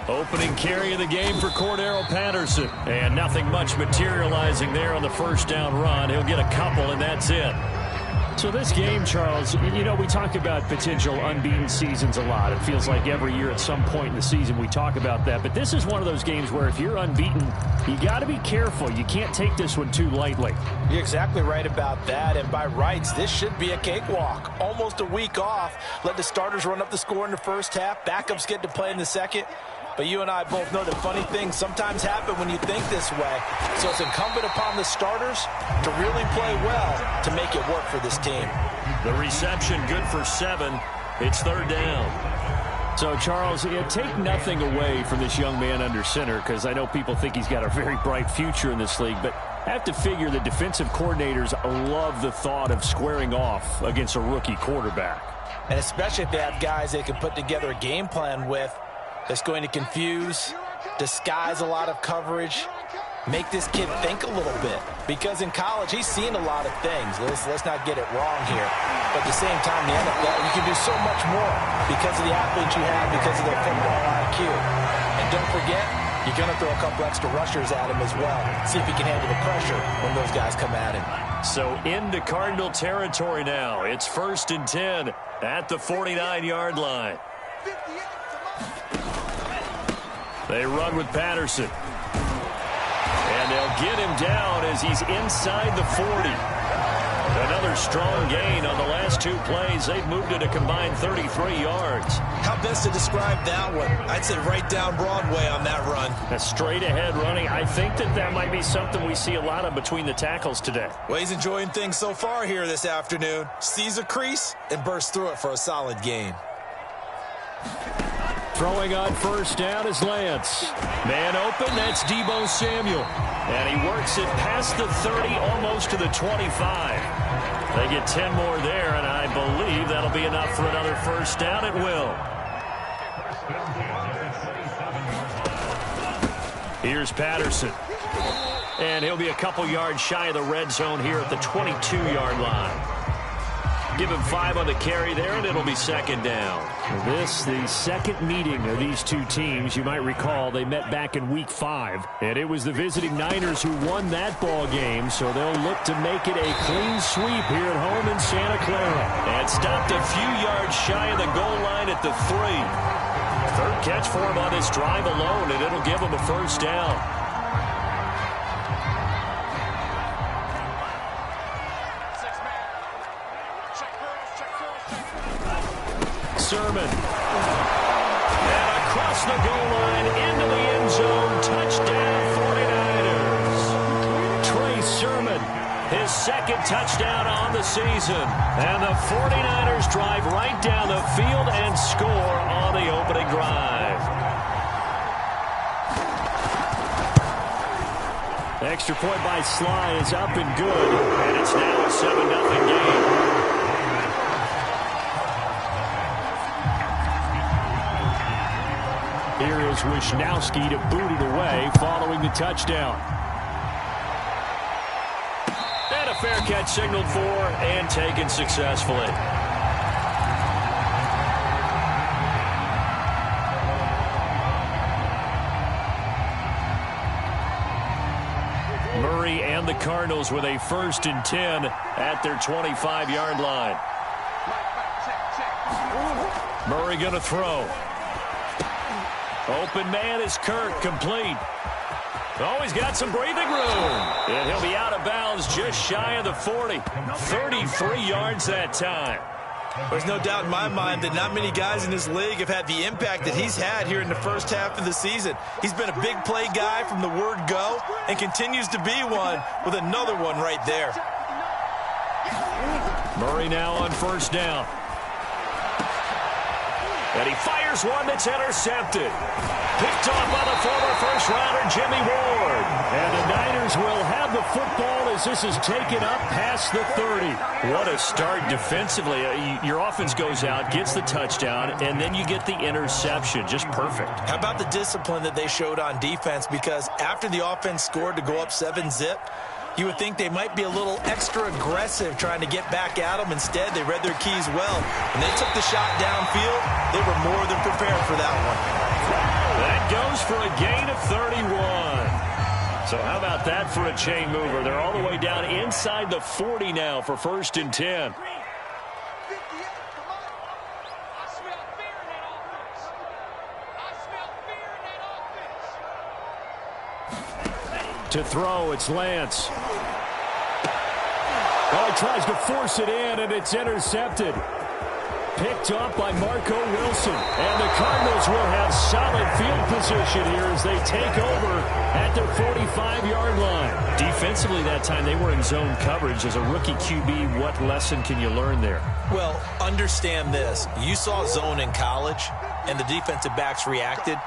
Opening carry of the game for Cordero Patterson. And nothing much materializing there on the first down run. He'll get a couple, and that's it. So this game, Charles, you know, we talk about potential unbeaten seasons a lot. It feels like every year at some point in the season we talk about that. But this is one of those games where if you're unbeaten, you got to be careful. You can't take this one too lightly. You're exactly right about that. And by rights, this should be a cakewalk. Almost a week off. Let the starters run up the score in the first half. Backups get to play in the second. But you and I both know that funny things sometimes happen when you think this way. So it's incumbent upon the starters to really play well to make it work for this team. The reception good for 7. It's third down. So, Charles, take nothing away from this young man under center, because I know people think he's got a very bright future in this league, but I have to figure the defensive coordinators love the thought of squaring off against a rookie quarterback. And especially if they have guys they can put together a game plan with that's going to confuse, disguise a lot of coverage, make this kid think a little bit. Because in college, he's seen a lot of things. Let's not get it wrong here. But at the same time, the NFL, you can do so much more because of the athletes you have, because of their football IQ. And don't forget, you're going to throw a couple extra rushers at him as well. See if he can handle the pressure when those guys come at him. So into Cardinal territory now. It's 1st and 10 at the 49-yard line. They run with Patterson. And they'll get him down as he's inside the 40. Another strong gain on the last 2 plays. They've moved it a combined 33 yards. How best to describe that one? I'd say right down Broadway on that run. A straight-ahead running. I think that might be something we see a lot of between the tackles today. Well, he's enjoying things so far here this afternoon. Sees a crease and bursts through it for a solid gain. Throwing on first down is Lance. Man open, that's Deebo Samuel. And he works it past the 30, almost to the 25. They get 10 more there, and I believe that'll be enough for another first down. It will. Here's Patterson. And he'll be a couple yards shy of the red zone here at the 22-yard line. Give him 5 on the carry there, and it'll be second down. This, the second meeting of these two teams. You might recall they met back in Week 5, and it was the visiting Niners who won that ball game, so they'll look to make it a clean sweep here at home in Santa Clara. And stopped a few yards shy of the goal line at the 3. Third catch for him on this drive alone, and it'll give him a first down. Sermon. And across the goal line into the end zone. Touchdown 49ers. Trey Sermon, his second touchdown on the season. And the 49ers drive right down the field and score on the opening drive. Extra point by Sly is up and good. And it's now a 7-0 game. Here is Wisnowski to boot it away following the touchdown. And a fair catch signaled for and taken successfully. Murray and the Cardinals with a 1st and 10 at their 25-yard line. Murray going to throw. Open man is Kirk, complete. Oh, he's got some breathing room. And he'll be out of bounds just shy of the 40. 33 yards that time. There's no doubt in my mind that not many guys in this league have had the impact that he's had here in the first half of the season. He's been a big play guy from the word go and continues to be one with another one right there. Murray now on first down. And he fires one that's intercepted. Picked off by the former first-rounder Jimmy Ward. And the Niners will have the football as this is taken up past the 30. What a start defensively. Your offense goes out, gets the touchdown, and then you get the interception. Just perfect. How about the discipline that they showed on defense? Because after the offense scored to go up 7-zip, you would think they might be a little extra aggressive trying to get back at them. Instead, they read their keys well. When they took the shot downfield, they were more than prepared for that one. That goes for a gain of 31. So how about that for a chain mover? They're all the way down inside the 40 now for 1st and 10. To throw, it's Lance. Oh, he tries to force it in, and it's intercepted. Picked up by Marco Wilson. And the Cardinals will have solid field position here as they take over at their 45-yard line. Defensively that time, they were in zone coverage. As a rookie QB, what lesson can you learn there? Well, understand this. You saw zone in college, and the defensive backs reacted,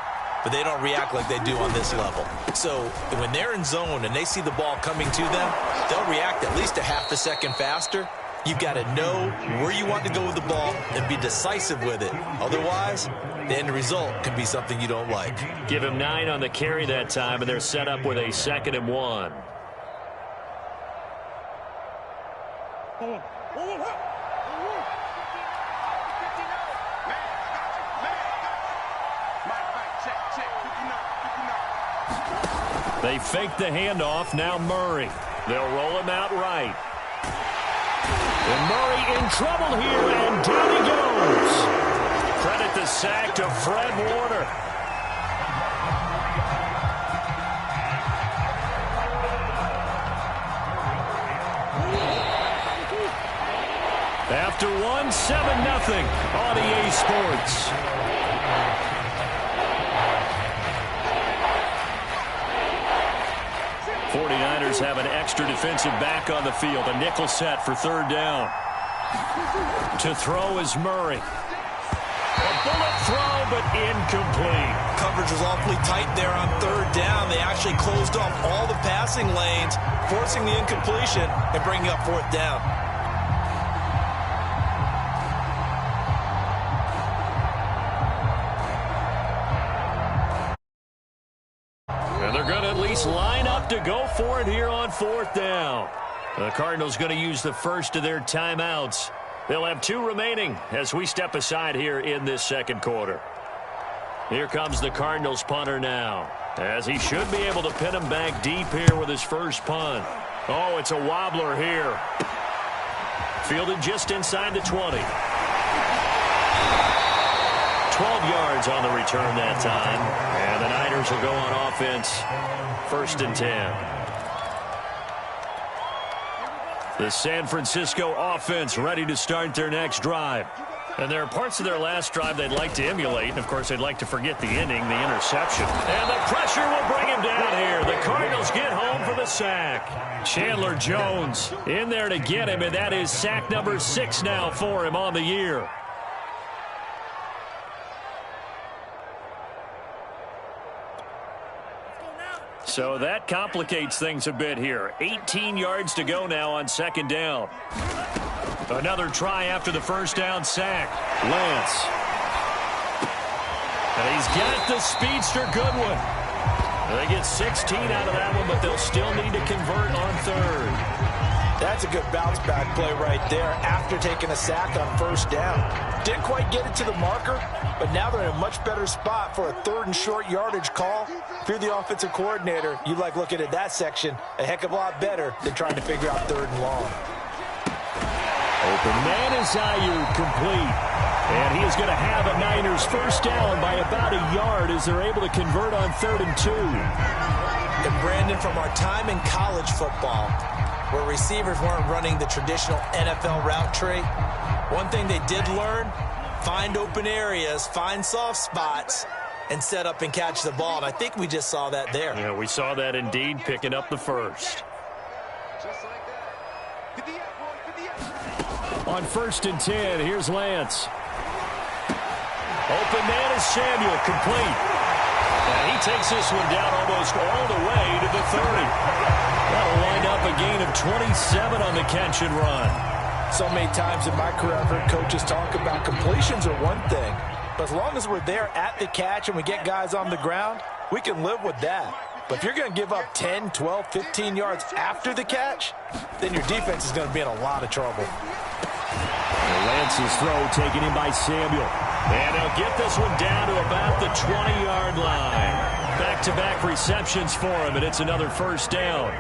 but they don't react like they do on this level. So when they're in zone and they see the ball coming to them, they'll react at least a half a second faster. You've got to know where you want to go with the ball and be decisive with it. Otherwise, the end result can be something you don't like. Give him 9 on the carry that time, and they're set up with a 2nd and 1. They fake the handoff. Now Murray. They'll roll him out right. And Murray in trouble here, and down he goes. Credit the sack to Fred Warner. After 1, 7-0 on EA Sports. Have an extra defensive back on the field. A nickel set for 3rd down. To throw is Murray. A bullet throw, but incomplete. Coverage was awfully tight there on 3rd down. They actually closed off all the passing lanes, forcing the incompletion and bringing up 4th down. Line up to go for it here on 4th down. The Cardinals going to use the first of their timeouts. They'll have 2 remaining as we step aside here in this 2nd quarter. Here comes the Cardinals punter now, as he should be able to pin him back deep here with his first punt. Oh, it's a wobbler here. Fielded just inside the 20. 12 yards on the return that time. And the Niners will go on offense. 1st and 10. The San Francisco offense ready to start their next drive. And there are parts of their last drive they'd like to emulate. And, of course, they'd like to forget the ending, the interception. And the pressure will bring him down here. The Cardinals get home for the sack. Chandler Jones in there to get him, and that is sack number 6 now for him on the year. So that complicates things a bit here. 18 yards to go now on 2nd down. Another try after the 1st down sack. Lance. And he's got the speedster Goodwin. They get 16 out of that one, but they'll still need to convert on 3rd. That's a good bounce-back play right there after taking a sack on 1st down. Didn't quite get it to the marker, but now they're in a much better spot for a 3rd and short yardage call. If you're the offensive coordinator, you like looking at that section a heck of a lot better than trying to figure out 3rd and long. Open man is Aiyuk, complete. And he is going to have a Niners 1st down by about a yard as they're able to convert on 3rd and 2. And Brandon, from our time in college football, where receivers weren't running the traditional NFL route tree, one thing they did learn, find open areas, find soft spots, and set up and catch the ball. And I think we just saw that there. Yeah, we saw that indeed, picking up the 1st. On 1st and 10, here's Lance. Open man is Samuel, complete. And he takes this one down almost all the way to the 30. That'll wind up a gain of 27 on the catch and run. So many times in my career, I've heard coaches talk about completions are one thing, but as long as we're there at the catch and we get guys on the ground, we can live with that. But if you're going to give up 10, 12, 15 yards after the catch, then your defense is going to be in a lot of trouble. Lance's throw taken in by Samuel. And they'll get this one down to about the 20-yard line. Back-to-back receptions for him, and it's another first down.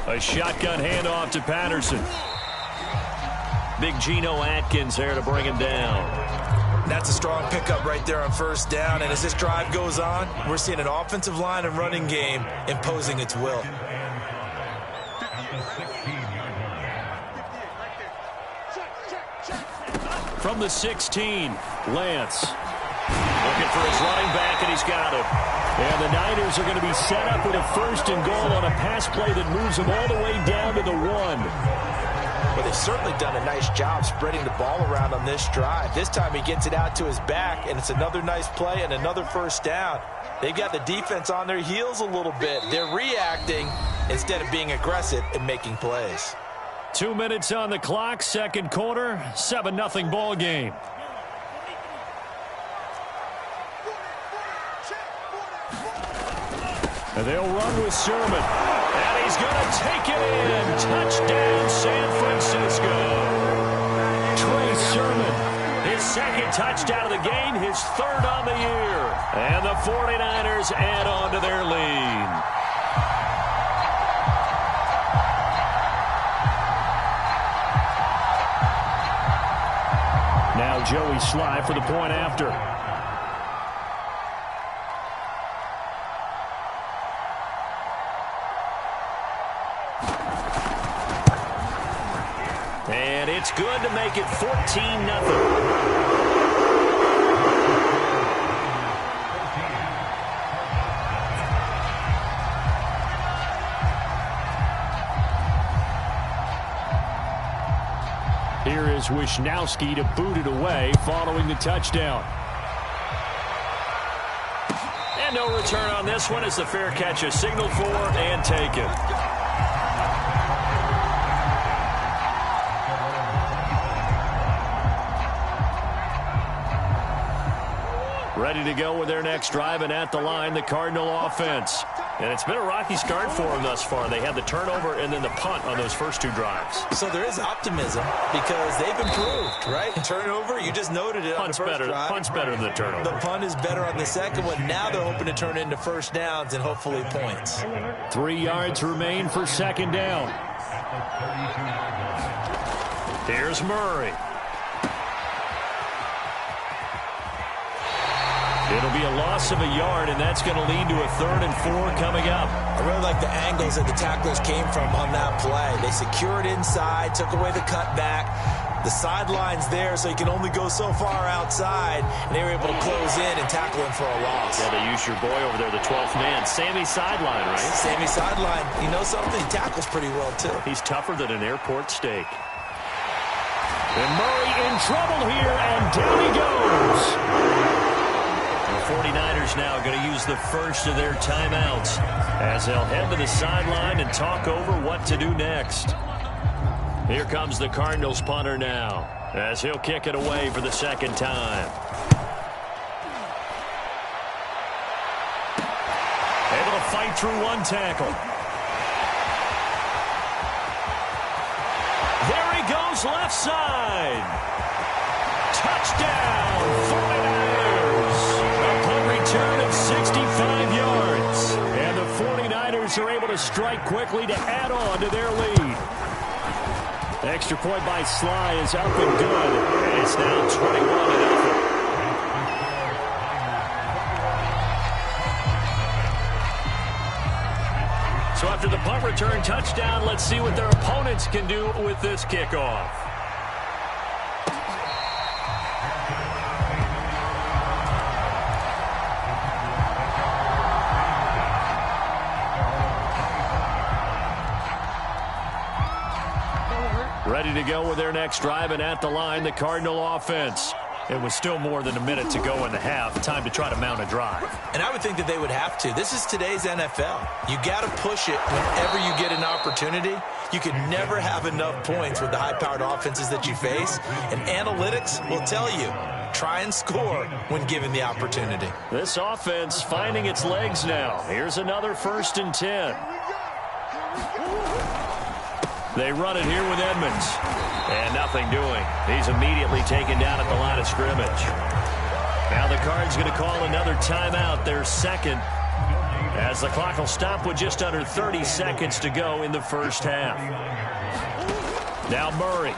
A shotgun handoff to Patterson. Big Geno Atkins there to bring him down. That's a strong pickup right there on first down. And as this drive goes on, we're seeing an offensive line and running game imposing its will. From the 16, Lance. Looking for his running back, and he's got him. And the Niners are going to be set up with a first and goal on a pass play that moves them all the way down to the 1. Well, they've certainly done a nice job spreading the ball around on this drive. This time he gets it out to his back, and it's another nice play and another first down. They've got the defense on their heels a little bit. They're reacting instead of being aggressive and making plays. 2 minutes on the clock, second quarter, 7-0 ball game. And they'll run with Sermon. And he's going to take it in. Touchdown, San Francisco. Trey Sermon, his second touchdown of the game, his third on the year. And the 49ers add on to their lead. Now Joey Sly for the point after. And it's good to make it 14-0. Here is Wisnowski to boot it away following the touchdown. And no return on this one as the fair catch is signaled for and taken. Ready to go with their next drive, and at the line, the Cardinal offense. And it's been a rocky start for them thus far. They had the turnover and then the punt on those first two drives. So there is optimism because they've improved, right? Turnover, you just noted it on the first drive. Punt's better than the turnover. The punt is better on the second one. Now they're hoping to turn into first downs and hopefully points. 3 yards remain for second down. Here's Murray. It'll be a loss of a yard, and that's going to lead to a 3rd and 4 coming up. I really like the angles that the tacklers came from on that play. They secured inside, took away the cutback. The sideline's there, so you can only go so far outside, and they were able to close in and tackle him for a loss. Yeah, they used your boy over there, the 12th man. Sammy Sideline, right? Sammy Sideline. You know something? He tackles pretty well, too. He's tougher than an airport steak. And Murray in trouble here, and down he goes. The 49ers now going to use the first of their timeouts as they'll head to the sideline and talk over what to do next. Here comes the Cardinals punter now as he'll kick it away for the second time. Able to fight through one tackle. There he goes, left side. Touchdown, 49ers. A punt return of 65 yards. And the 49ers are able to strike quickly to add on to their lead. Extra point by Sly is up and good. And it's now 21-0. So after the punt return touchdown, let's see what their opponents can do with this kickoff. Ready to go with their next drive, and at the line, the Cardinal offense. It was still more than a minute to go in the half. Time to try to mount a drive. And I would think that they would have to. This is today's NFL. You got to push it whenever you get an opportunity. You can never have enough points with the high-powered offenses that you face. And analytics will tell you, try and score when given the opportunity. This offense finding its legs now. Here's another 1st and 10. They run it here with Edmonds. And nothing doing. He's immediately taken down at the line of scrimmage. Now the Cards going to call another timeout, their second, as the clock will stop with just under 30 seconds to go in the first half. Now Murray.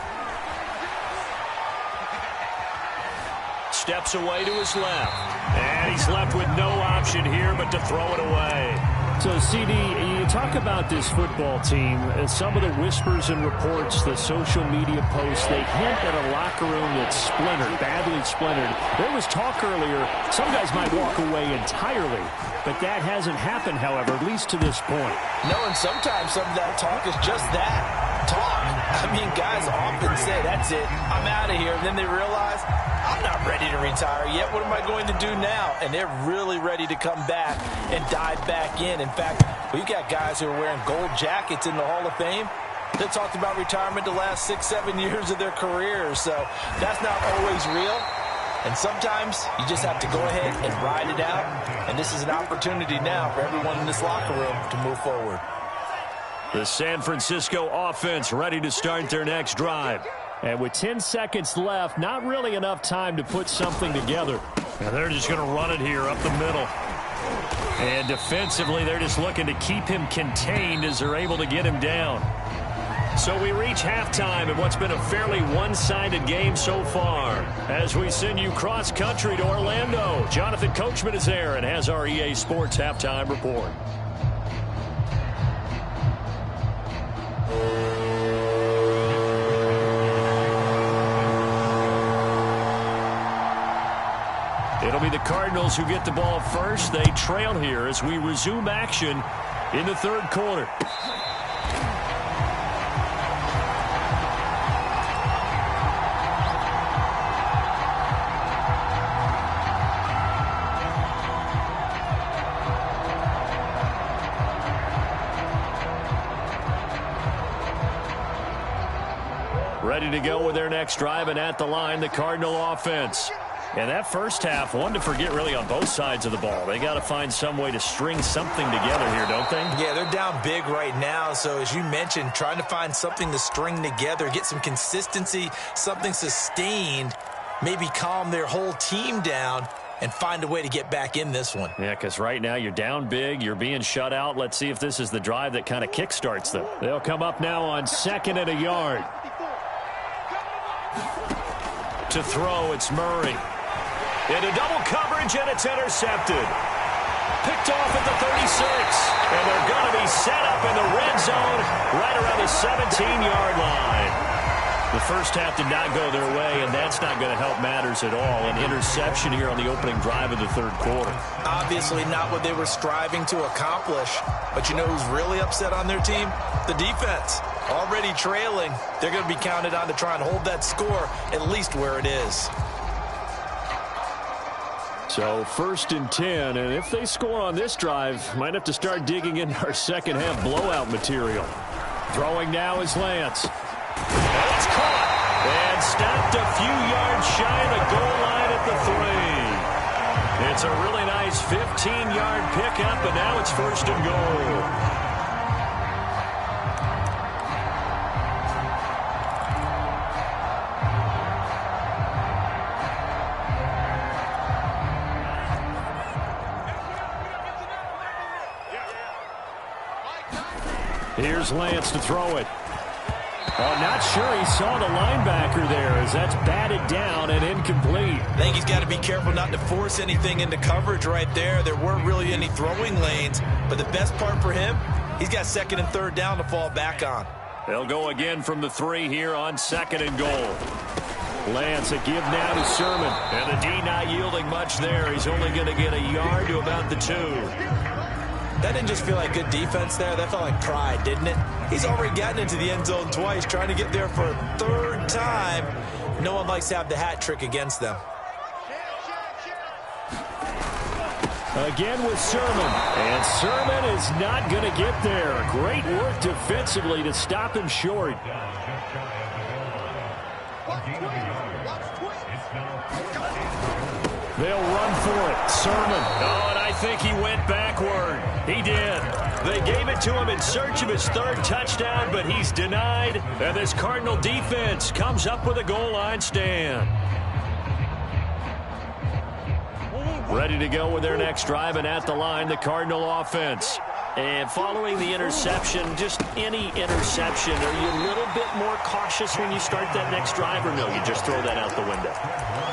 Steps away to his left. And he's left with no option here but to throw it away. So, CD, you talk about this football team, some of the whispers and reports, the social media posts, they hint at a locker room that's splintered, badly splintered. There was talk earlier, some guys might walk away entirely, but that hasn't happened, however, at least to this point. No, and sometimes some of that talk is just that, talk. I mean, guys often say, that's it, I'm out of here, and then they realize, I'm not ready to retire yet. What am I going to do now? And they're really ready to come back and dive back in. In fact, we've got guys who are wearing gold jackets in the Hall of Fame. They talked about retirement the last 6-7 years of their careers. So that's not always real. And sometimes you just have to go ahead and ride it out. And this is an opportunity now for everyone in this locker room to move forward. The San Francisco offense ready to start their next drive. And with 10 seconds left, not really enough time to put something together. And they're just going to run it here up the middle. And defensively, they're just looking to keep him contained as they're able to get him down. So we reach halftime in what's been a fairly one-sided game so far. As we send you cross-country to Orlando, Jonathan Coachman is there and has our EA Sports halftime report. It'll be the Cardinals who get the ball first. They trail here as we resume action in the third quarter. Ready to go with their next drive, and at the line, the Cardinal offense. And that first half, one to forget really on both sides of the ball. They got to find some way to string something together here, don't they? Yeah, they're down big right now. So as you mentioned, trying to find something to string together, get some consistency, something sustained, maybe calm their whole team down and find a way to get back in this one. Yeah, because right now you're down big, you're being shut out. Let's see if this is the drive that kind of kickstarts them. They'll come up now on 2nd and a yard. To throw, it's Murray. Into double coverage, and it's intercepted. Picked off at the 36. And they're going to be set up in the red zone right around the 17-yard line. The first half did not go their way, and that's not going to help matters at all. An interception here on the opening drive of the third quarter. Obviously not what they were striving to accomplish. But you know who's really upset on their team? The defense. Already trailing. They're going to be counted on to try and hold that score at least where it is. So 1st and 10, and if they score on this drive, might have to start digging in our second half blowout material. Throwing now is Lance. And it's caught and stopped a few yards shy of the goal line at the 3. It's a really nice 15-yard pickup, and now it's 1st and goal. Here's Lance to throw it. Oh, not sure he saw the linebacker there as that's batted down and incomplete. I think he's got to be careful not to force anything into coverage right there. There weren't really any throwing lanes, but the best part for him, he's got 2nd and 3rd down to fall back on. They'll go again from the 3 here on 2nd and goal. Lance, a give now to Sermon. And the D not yielding much there. He's only going to get a yard to about the 2. That didn't just feel like good defense there. That felt like pride, didn't it? He's already gotten into the end zone twice, trying to get there for a 3rd time. No one likes to have the hat trick against them. Again with Sermon. And Sermon is not going to get there. Great work defensively to stop him short. They'll run for it. Sermon. Oh, and I think he went backward. He did. They gave it to him in search of his third touchdown, but he's denied. And this Cardinal defense comes up with a goal line stand. Ready to go with their next drive, and at the line, the Cardinal offense. And following the interception, just any interception, are you a little bit more cautious when you start that next drive, or no, you just throw that out the window?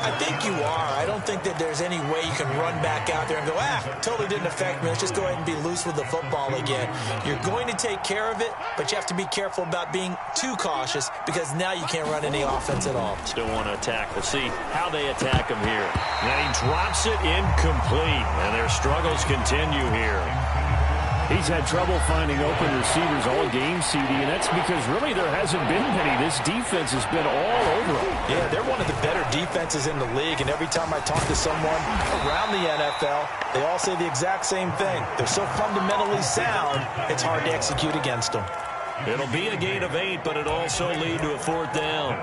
I think you are. I don't think that there's any way you can run back out there and go, totally didn't affect me. Let's just go ahead and be loose with the football again. You're going to take care of it, but you have to be careful about being too cautious because now you can't run any offense at all. Still want to attack. We'll see how they attack him here. And he drops it incomplete, and their struggles continue here. He's had trouble finding open receivers all game, CD, and that's because really there hasn't been many. This defense has been all over him. Yeah, they're one of the better defenses in the league, and every time I talk to someone around the NFL, they all say the exact same thing. They're so fundamentally sound, it's hard to execute against them. It'll be a gain of 8, but it'll also lead to a 4th down.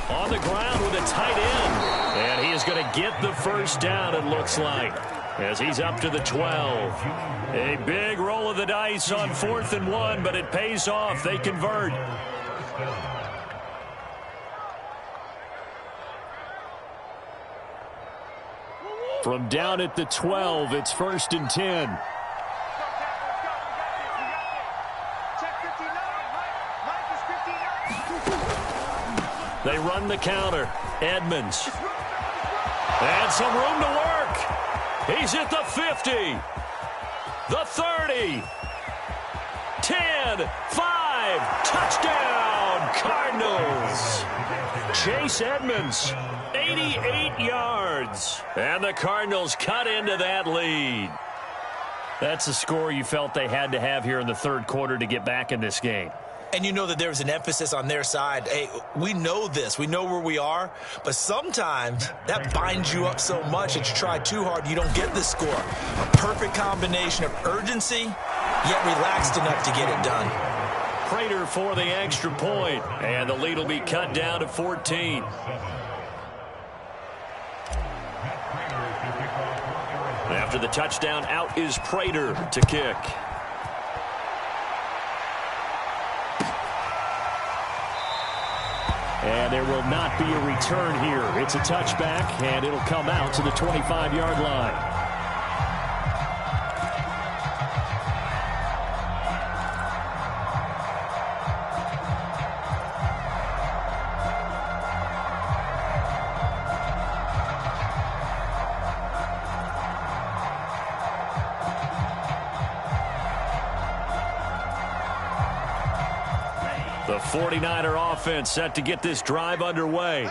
On the ground with a tight end. And he is going to get the first down, it looks like, as he's up to the 12. A big roll of the dice on 4th and 1, but it pays off. They convert. From down at the 12, it's 1st and 10. They run the counter. Edmonds. And some room to work. He's at the 50. The 30. 10. 5. Touchdown, Cardinals. Chase Edmonds, 88 yards. And the Cardinals cut into that lead. That's a score you felt they had to have here in the third quarter to get back in this game. And you know that there was an emphasis on their side. Hey, we know this. We know where we are. But sometimes that binds you up so much that you try too hard, you don't get the score. A perfect combination of urgency, yet relaxed enough to get it done. Prater for the extra point. And the lead will be cut down to 14. After the touchdown, out is Prater to kick. And there will not be a return here. It's a touchback, and it'll come out to the 25-yard line. The 49er offense set to get this drive underway.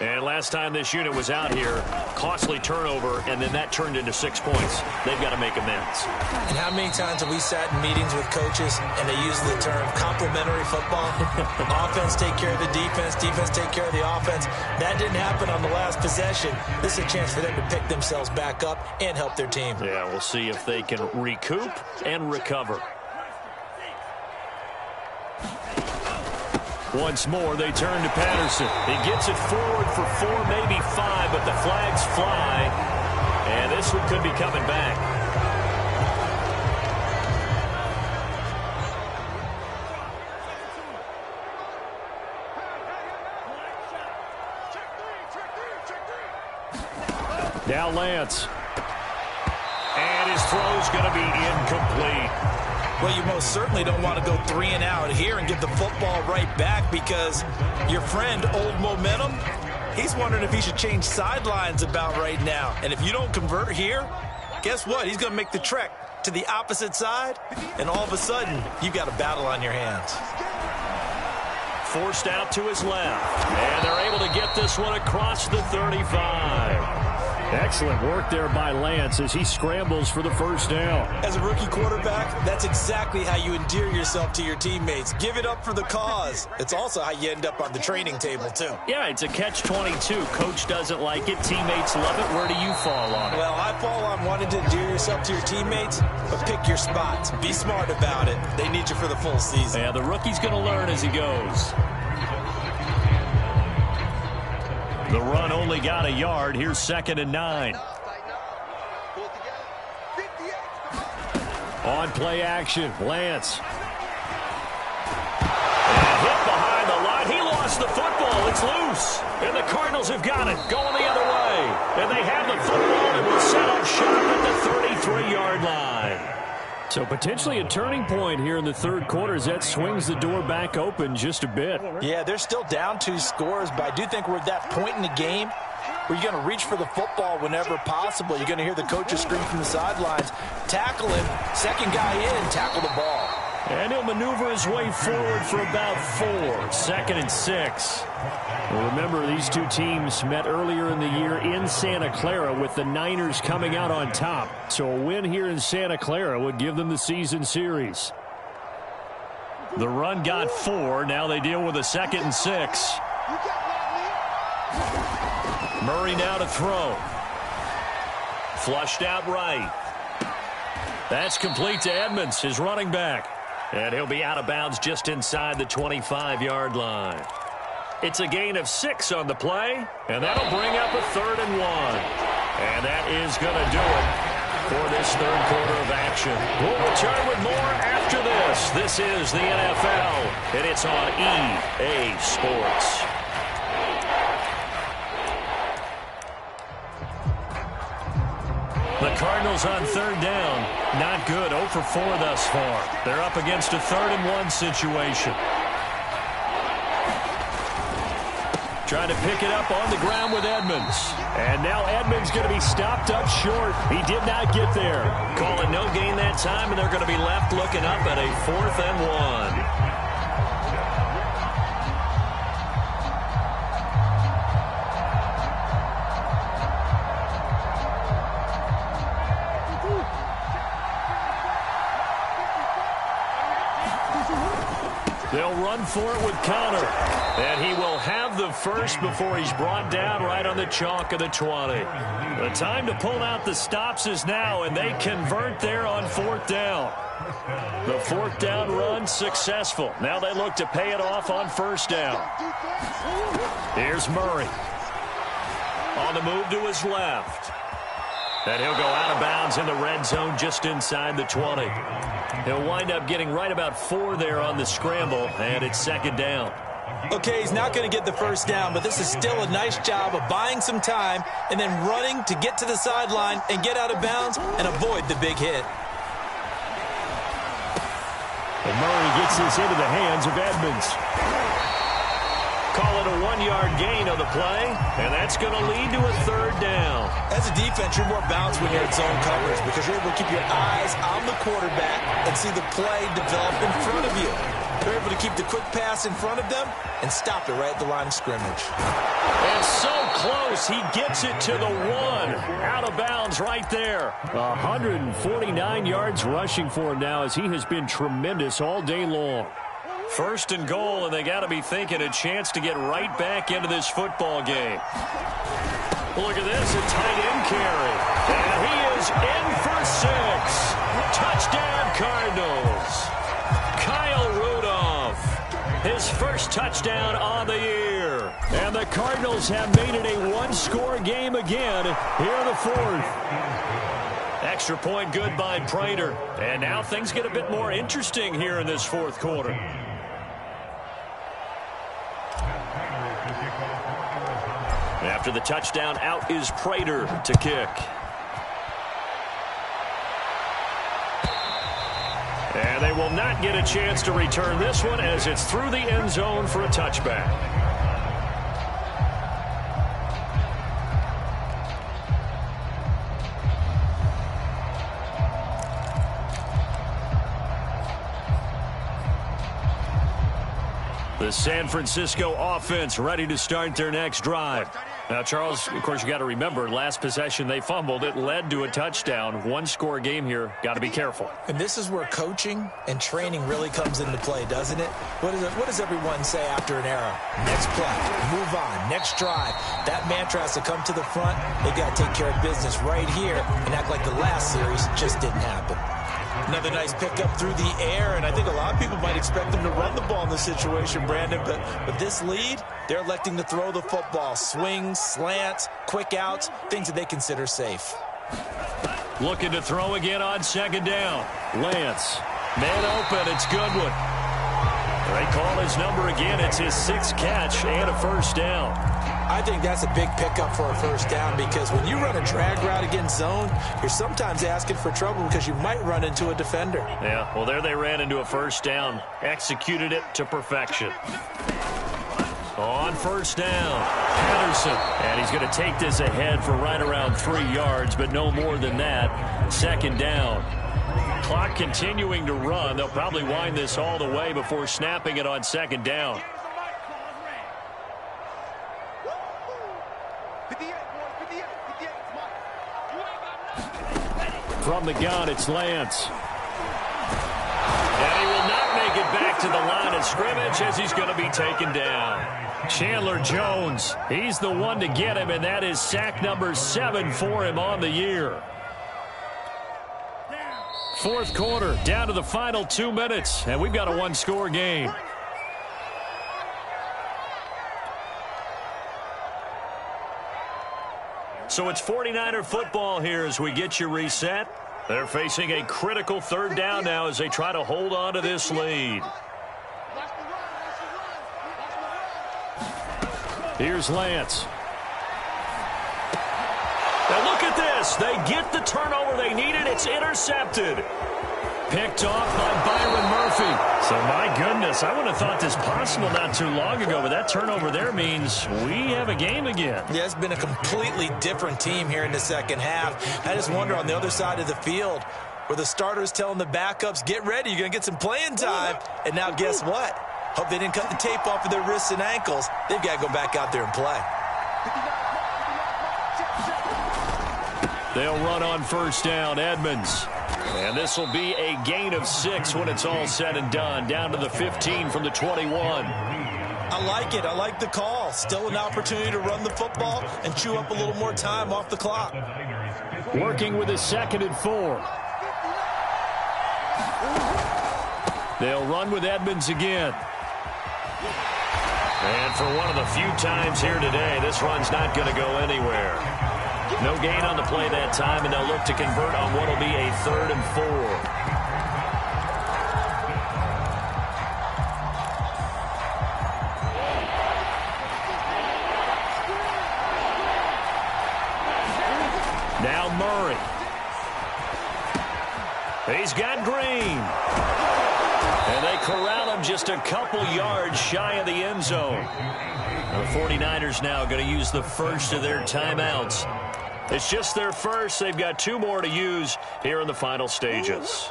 And last time this unit was out here, costly turnover, and then that turned into 6 points. They've got to make amends. And how many times have we sat in meetings with coaches and they use the term complementary football? Offense take care of the defense, defense take care of the offense. That didn't happen on the last possession. This is a chance for them to pick themselves back up and help their team. Yeah, we'll see if they can recoup and recover. Once more, they turn to Patterson. He gets it forward for 4, maybe 5, but the flags fly. And this one could be coming back. Now Lance. And his throw's going to be incomplete. Well, you most certainly don't want to go 3 and out here and give the football right back because your friend, Old Momentum, he's wondering if he should change sidelines about right now. And if you don't convert here, guess what? He's going to make the trek to the opposite side, and all of a sudden, you've got a battle on your hands. Forced out to his left, and they're able to get this one across the 35. Excellent work there by Lance as he scrambles for the first down. As a rookie quarterback, that's exactly how you endear yourself to your teammates. Give it up for the cause. It's also how you end up on the training table, too. Yeah, it's a catch-22. Coach doesn't like it. Teammates love it. Where do you fall on it? Well, I fall on wanting to endear yourself to your teammates, but pick your spots. Be smart about it. They need you for the full season. Yeah, the rookie's going to learn as he goes. The run only got a yard. Here's 2nd and 9. On play action, Lance. And hit behind the line. He lost the football. It's loose. And the Cardinals have got it. Going the other way. And they have the football and will set up shop at the 33-yard line. So potentially a turning point here in the third quarter as that swings the door back open just a bit. Yeah, they're still down 2 scores, but I do think we're at that point in the game where you're going to reach for the football whenever possible. You're going to hear the coaches scream from the sidelines, tackle him, second guy in, tackle the ball. And he'll maneuver his way forward for about 4. 2nd and 6. Well, remember, these two teams met earlier in the year in Santa Clara with the Niners coming out on top. So a win here in Santa Clara would give them the season series. The run got 4. Now they deal with a 2nd and 6. Murray now to throw. Flushed out right. That's complete to Edmonds, his running back. And he'll be out of bounds just inside the 25-yard line. It's a gain of 6 on the play, and that'll bring up a 3rd and 1. And that is going to do it for this third quarter of action. We'll return with more after this. This is the NFL, and it's on EA Sports. The Cardinals on 3rd down. Not good. 0 for 4 thus far. They're up against a 3rd and 1 situation. Trying to pick it up on the ground with Edmonds. And now Edmonds going to be stopped up short. He did not get there. Calling no gain that time, and they're going to be left looking up at a 4th and 1. They'll run for it with Conner. And he will have the first before he's brought down right on the chalk of the 20. The time to pull out the stops is now, and they convert there on 4th down. The 4th down run successful. Now they look to pay it off on 1st down. Here's Murray. On the move to his left. And he'll go out of bounds in the red zone just inside the 20. He'll wind up getting right about 4 there on the scramble, and it's 2nd down. Okay, he's not going to get the first down, but this is still a nice job of buying some time and then running to get to the sideline and get out of bounds and avoid the big hit. And Murray gets this into the hands of Edmonds. Call it a 1-yard gain on the play, and that's going to lead to a 3rd down. As a defense, you're more balanced when you're in zone coverage because you're able to keep your eyes on the quarterback and see the play develop in front of you. They're able to keep the quick pass in front of them and stop it right at the line of scrimmage. And so close, he gets it to the 1. Out of bounds right there. 149 yards rushing for him now as he has been tremendous all day long. 1st and goal, and they got to be thinking a chance to get right back into this football game. Look at this, a tight end carry. And he is in for 6. Touchdown, Cardinals. Kyle Rudolph, his first touchdown on the year. And the Cardinals have made it a 1-score game again here in the 4th. Extra point good by Prater. And now things get a bit more interesting here in this 4th quarter. After the touchdown, out is Prater to kick. And they will not get a chance to return this one as it's through the end zone for a touchback. The San Francisco offense ready to start their next drive. Now, Charles, of course, you got to remember, last possession they fumbled. It led to a touchdown. One-score game here. Got to be careful. And this is where coaching and training really comes into play, doesn't it? What does everyone say after an error? Next play, move on, next drive. That mantra has to come to the front. They got to take care of business right here and act like the last series just didn't happen. Another nice pickup through the air, and I think a lot of people might expect them to run the ball in this situation, Brandon, but with this lead, they're electing to throw the football. Swings, slants, quick outs, things that they consider safe. Looking to throw again on second down. Lance, man open, it's Goodwin. They call his number again. It's his 6th catch and a first down. I think that's a big pickup for a first down because when you run a drag route against zone, you're sometimes asking for trouble because you might run into a defender. Yeah, well, there they ran into a first down. Executed it to perfection. On first down, Patterson. And he's going to take this ahead for right around 3 yards, but no more than that. Second down. Clock continuing to run. They'll probably wind this all the way before snapping it on second down. From the gun, it's Lance. And he will not make it back to the line of scrimmage as he's going to be taken down. Chandler Jones, he's the one to get him, and that is sack number 7 for him on the year. Fourth quarter, down to the final 2 minutes, and we've got a one-score game. So it's 49er football here as we get you reset. They're facing a critical third down now as they try to hold on to this lead. Here's Lance. Now look at this. They get the turnover they needed. It's intercepted. Picked off by Byron Murphy. So, my goodness, I would have thought this possible not too long ago, but that turnover there means we have a game again. Yeah, it's been a completely different team here in the second half. I just wonder on the other side of the field where the starters telling the backups, get ready, you're going to get some playing time. And now guess what? Hope they didn't cut the tape off of their wrists and ankles. They've got to go back out there and play. They'll run on first down, Edmonds. And this will be a gain of 6 when it's all said and done. Down to the 15 from the 21. I like it. I like the call. Still an opportunity to run the football and chew up a little more time off the clock. Working with a 2nd and 4. They'll run with Edmonds again. And for one of the few times here today, this run's not going to go anywhere. No gain on the play that time, and they'll look to convert on what will be a 3rd and 4. Now Murray. He's got Green. And they corral him just a couple yards shy of the end zone. The 49ers now going to use the first of their timeouts. It's just their first. They've got 2 more to use here in the final stages.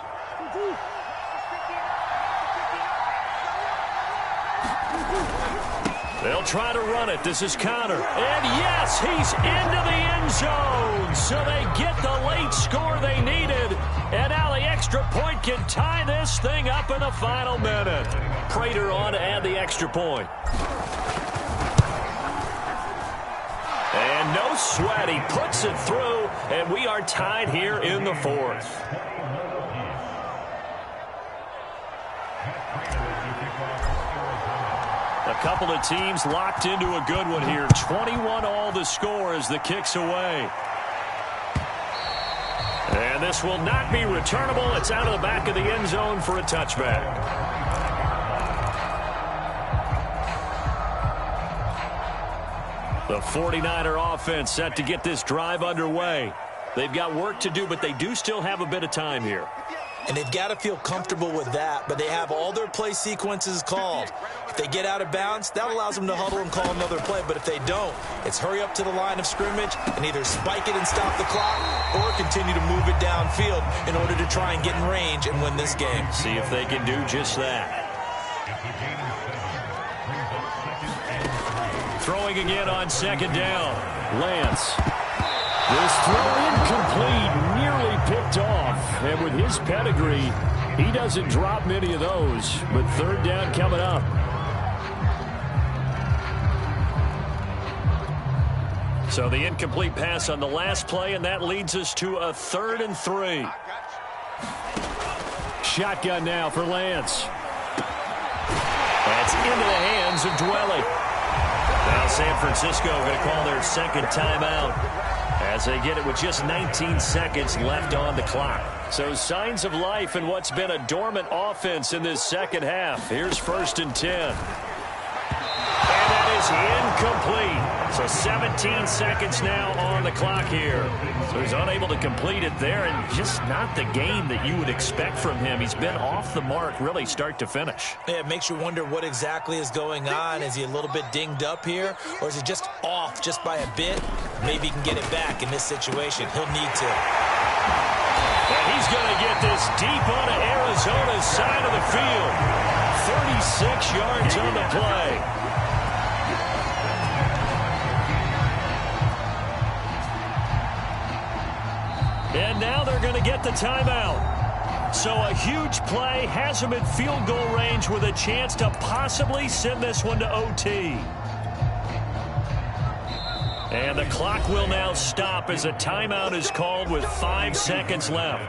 They'll try to run it. This is Connor. And yes, he's into the end zone. So they get the late score they needed. And now the extra point can tie this thing up in the final minute. Prater on to add the extra point. And no sweat. He puts it through. And we are tied here in the 4th. A couple of teams locked into a good one here. 21 all the score as the kick's away. And this will not be returnable. It's out of the back of the end zone for a touchback. The 49er offense set to get this drive underway. They've got work to do, but they do still have a bit of time here. And they've got to feel comfortable with that, but they have all their play sequences called. If they get out of bounds, that allows them to huddle and call another play. But if they don't, it's hurry up to the line of scrimmage and either spike it and stop the clock or continue to move it downfield in order to try and get in range and win this game. See if they can do just that. Throwing throwing again on second down. Lance. This throw incomplete, nearly picked off. And with his pedigree, he doesn't drop many of those. But third down coming up. So the incomplete pass on the last play, and that leads us to a 3rd and 3. Shotgun now for Lance. That's into the hands of Dwelly. Now San Francisco going to call their second timeout as they get it with just 19 seconds left on the clock. So signs of life in what's been a dormant offense in this second half. Here's 1st and 10. And that is incomplete. So 17 seconds now on the clock here. So he's unable to complete it there, and just not the game that you would expect from him. He's been off the mark really start to finish. Yeah, it makes you wonder what exactly is going on. Is he a little bit dinged up here, or is he just off just by a bit? Maybe he can get it back in this situation. He'll need to. And he's going to get this deep onto Arizona's side of the field. 36 yards on the play. And now they're going to get the timeout. So a huge play has him at field goal range with a chance to possibly send this one to OT. And the clock will now stop as a timeout is called with 5 seconds left.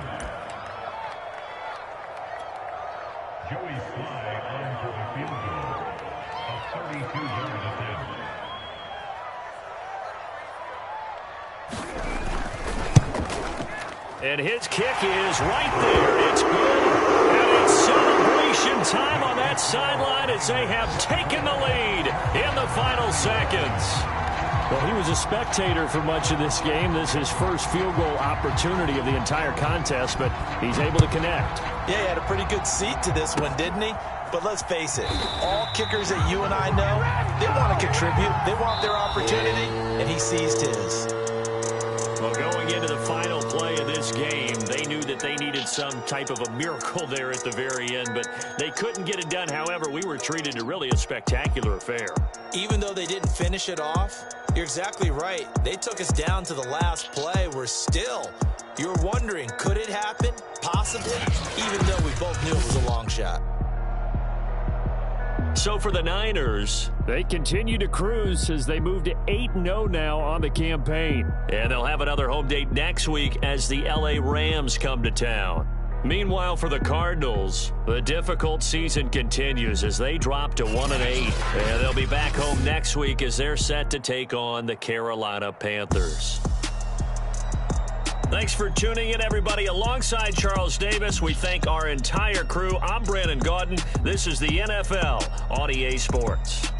Joey Slye on for the field goal. A 32-yard attempt. And his kick is right there. It's good. And it's celebration time on that sideline as they have taken the lead in the final seconds. Well, he was a spectator for much of this game. This is his first field goal opportunity of the entire contest, but he's able to connect. Yeah, he had a pretty good seat to this one, didn't he? But let's face it, all kickers that you and I know, they want to contribute. They want their opportunity, and he seized his. Well, going into the final play of this game, they knew that they needed some type of a miracle there at the very end, but they couldn't get it done. However, we were treated to really a spectacular affair. Even though they didn't finish it off, you're exactly right. They took us down to the last play. We're still, you're wondering, could it happen? Possibly, even though we both knew it was a long shot. So for the Niners, they continue to cruise as they move to 8-0 now on the campaign. And they'll have another home date next week as the LA Rams come to town. Meanwhile, for the Cardinals, the difficult season continues as they drop to 1-8. And they'll be back home next week as they're set to take on the Carolina Panthers. Thanks for tuning in, everybody. Alongside Charles Davis, we thank our entire crew. I'm Brandon Gaudin. This is the NFL on EA Sports.